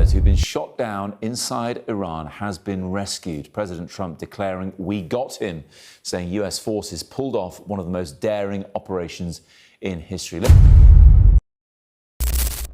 pilot who'd been shot down inside Iran has been rescued. President Trump declaring, "We got him," saying US forces pulled off one of the most daring operations in history.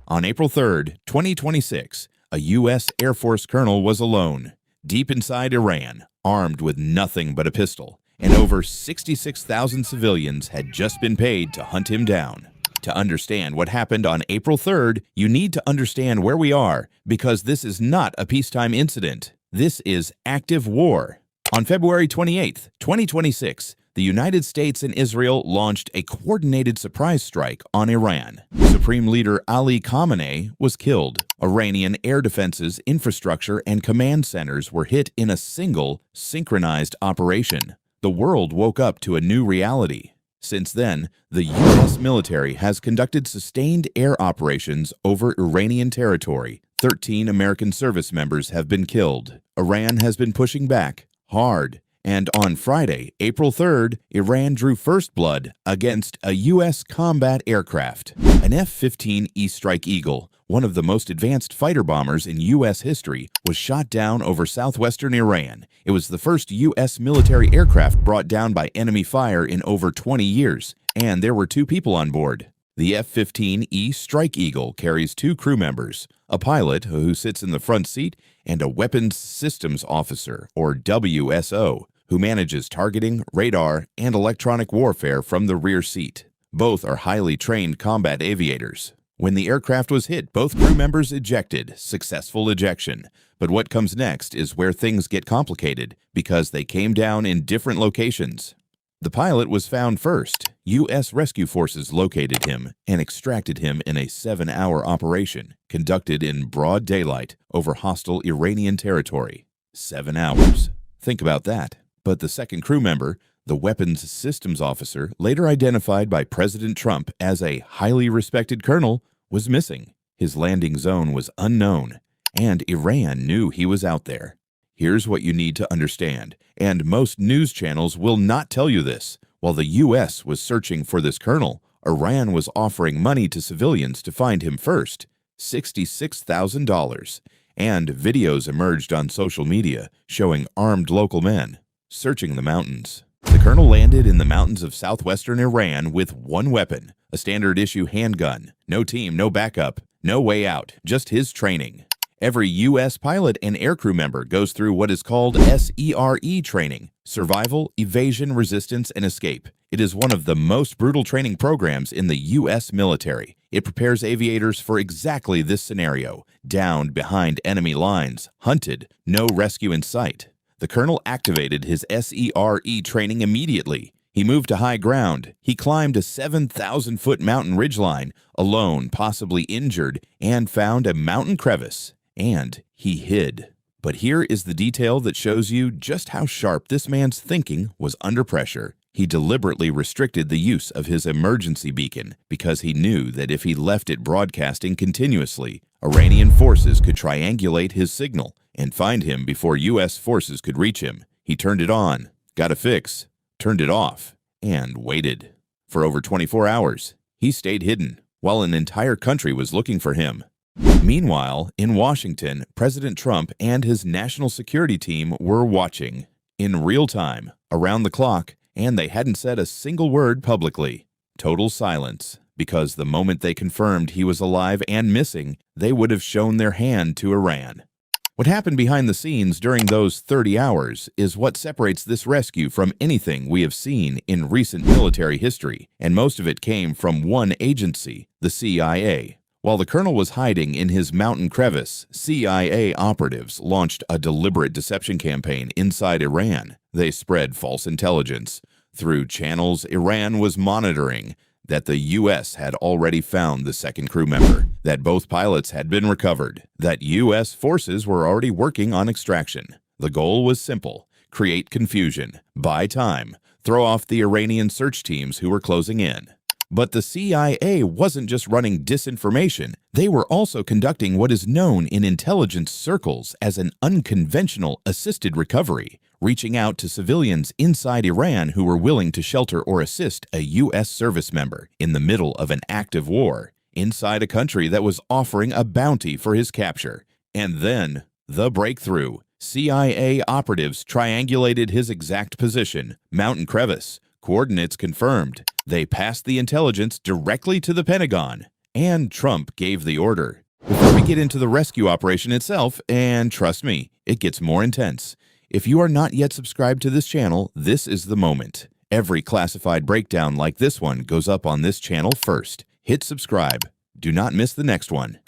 On April 3rd, 2026, a U.S. Air Force colonel was alone, deep inside Iran, armed with nothing but a pistol, and over 66,000 civilians had just been paid to hunt him down. To understand what happened on April 3rd, you need to understand where we are, because this is not a peacetime incident. This is active war. On February 28th, 2026, the United States and Israel launched a coordinated surprise strike on Iran. Supreme Leader Ali Khamenei was killed. Iranian air defenses, infrastructure, and command centers were hit in a single, synchronized operation. The world woke up to a new reality. Since then, the U.S. military has conducted sustained air operations over Iranian territory. 13 American service members have been killed. Iran has been pushing back hard. And on Friday, April 3rd, Iran drew first blood against a U.S. combat aircraft. An F-15E Strike Eagle, one of the most advanced fighter bombers in U.S. history, was shot down over southwestern Iran. It was the first U.S. military aircraft brought down by enemy fire in over 20 years, and there were 2 people on board. The F-15E Strike Eagle carries 2 crew members, a pilot who sits in the front seat, and a Weapons Systems Officer, or WSO, who manages targeting, radar, and electronic warfare from the rear seat. Both are highly trained combat aviators. When the aircraft was hit, both crew members ejected, successful ejection. But what comes next is where things get complicated, because they came down in different locations. The pilot was found first. U.S. rescue forces located him and extracted him in a 7-hour operation conducted in broad daylight over hostile Iranian territory. 7 hours. Think about that. But the second crew member, the Weapons Systems Officer, later identified by President Trump as a highly respected colonel, was missing. His landing zone was unknown, and Iran knew he was out there. Here's what you need to understand, and most news channels will not tell you this. While the U.S. was searching for this colonel, Iran was offering money to civilians to find him first, $66,000, and videos emerged on social media showing armed local men searching the mountains. The colonel landed in the mountains of southwestern Iran with one weapon, a standard-issue handgun. No team, no backup, no way out, just his training. Every U.S. pilot and aircrew member goes through what is called SERE training, Survival, Evasion, Resistance, and Escape. It is one of the most brutal training programs in the U.S. military. It prepares aviators for exactly this scenario: downed behind enemy lines, hunted, no rescue in sight. The colonel activated his SERE training immediately. He moved to high ground. He climbed a 7,000-foot mountain ridgeline, alone, possibly injured, and found a mountain crevice. And he hid. But here is the detail that shows you just how sharp this man's thinking was under pressure. He deliberately restricted the use of his emergency beacon because he knew that if he left it broadcasting continuously, Iranian forces could triangulate his signal and find him before U.S. forces could reach him. He turned it on, got a fix, turned it off, and waited. For over 24 hours, he stayed hidden while an entire country was looking for him. Meanwhile, in Washington, President Trump and his national security team were watching in real time, around the clock, and they hadn't said a single word publicly. Total silence, because the moment they confirmed he was alive and missing, they would have shown their hand to Iran. What happened behind the scenes during those 30 hours is what separates this rescue from anything we have seen in recent military history, and most of it came from one agency, the CIA. While the colonel was hiding in his mountain crevice, CIA operatives launched a deliberate deception campaign inside Iran. They spread false intelligence through channels Iran was monitoring that the U.S. had already found the second crew member, that both pilots had been recovered, that U.S. forces were already working on extraction. The goal was simple: create confusion, buy time, throw off the Iranian search teams who were closing in. But the CIA wasn't just running disinformation. They were also conducting what is known in intelligence circles as an unconventional assisted recovery, reaching out to civilians inside Iran who were willing to shelter or assist a U.S. service member in the middle of an active war, inside a country that was offering a bounty for his capture. And then, the breakthrough. CIA operatives triangulated his exact position, mountain crevice, coordinates confirmed. They passed the intelligence directly to the Pentagon, and Trump gave the order. Before we get into the rescue operation itself, and trust me, it gets more intense, if you are not yet subscribed to this channel, this is the moment. Every classified breakdown like this one goes up on this channel first. Hit subscribe. Do not miss the next one.